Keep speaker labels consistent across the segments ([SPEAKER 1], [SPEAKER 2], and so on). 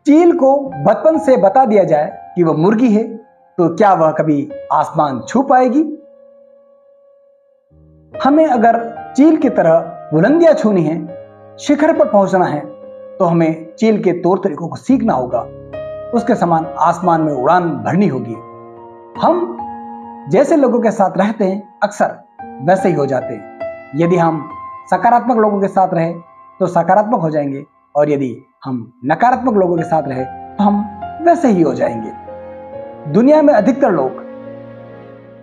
[SPEAKER 1] चील को बचपन से बता दिया जाए कि वह मुर्गी है तो क्या वह कभी आसमान छू पाएगी? हमें अगर चील की तरह बुलंदियां छूनी है, शिखर पर पहुंचना है, तो हमें चील के तौर तरीकों को सीखना होगा। उसके समान आसमान में उड़ान भरनी होगी। हम जैसे लोगों के साथ रहते हैं अक्सर वैसे ही हो जाते हैं। यदि हम सकारात्मक लोगों के साथ रहे तो सकारात्मक हो जाएंगे, और यदि हम नकारात्मक लोगों के साथ रहे तो हम वैसे ही हो जाएंगे। दुनिया में अधिकतर लोग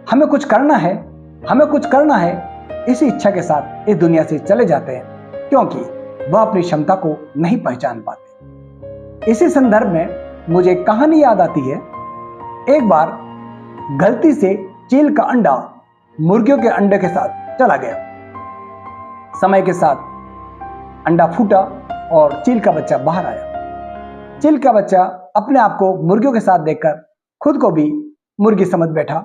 [SPEAKER 1] हमें कुछ करना है इसी इच्छा के साथ इस दुनिया से चले जाते हैं, क्योंकि वह अपनी क्षमता को नहीं पहचान पाते। इसी संदर्भ में मुझे एक कहानी याद आती है। एक बार गलती से चील का अंडा मुर्गियों के अंडे के साथ चला गया। समय के साथ अंडा फूटा और चील का बच्चा बाहर आया। चील का बच्चा अपने आप को मुर्गियों के साथ देखकर खुद को भी मुर्गी समझ बैठा।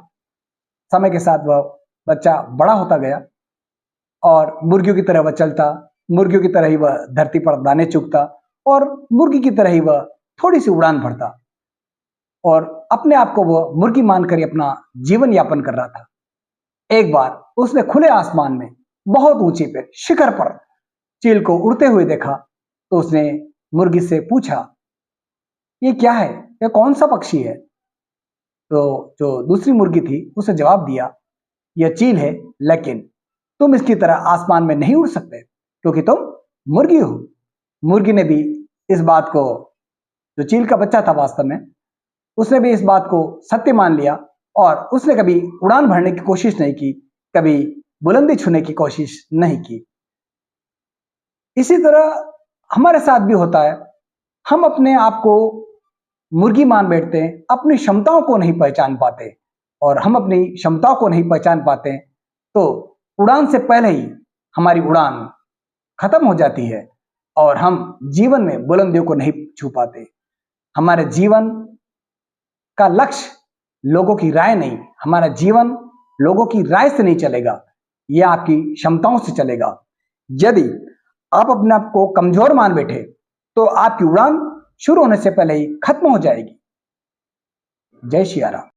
[SPEAKER 1] समय के साथ वह बच्चा बड़ा होता गया और मुर्गियों की तरह वह चलता, मुर्गियों की तरह ही वह धरती पर दाने चुगता और मुर्गी की तरह ही वह थोड़ी सी उड़ान भरता, और अपने आप को वह मुर्गी मानकर ही अपना जीवन यापन कर रहा था। एक बार उसने खुले आसमान में बहुत ऊंचे पे शिखर पर चील को उड़ते हुए देखा, तो उसने मुर्गी से पूछा, ये क्या है, यह कौन सा पक्षी है? तो जो दूसरी मुर्गी थी उसे जवाब दिया, यह चील है, लेकिन तुम इसकी तरह आसमान में नहीं उड़ सकते क्योंकि तुम मुर्गी हो। मुर्गी ने भी इस बात को, जो चील का बच्चा था वास्तव में, उसने भी इस बात को सत्य मान लिया और उसने कभी उड़ान भरने की कोशिश नहीं की, कभी बुलंदी छूने की कोशिश नहीं की। इसी तरह हमारे साथ भी होता है। हम अपने आप को मुर्गी मान बैठते हैं, अपनी क्षमताओं को नहीं पहचान पाते, और हम अपनी क्षमताओं को नहीं पहचान पाते तो उड़ान से पहले ही हमारी उड़ान खत्म हो जाती है और हम जीवन में बुलंदियों को नहीं छू पाते। हमारे जीवन का लक्ष्य लोगों की राय नहीं, हमारा जीवन लोगों की राय से नहीं चलेगा, यह आपकी क्षमताओं से चलेगा। यदि आप अपने आप को कमजोर मान बैठे तो आपकी उड़ान शुरू होने से पहले ही खत्म हो जाएगी। जय श्री राम।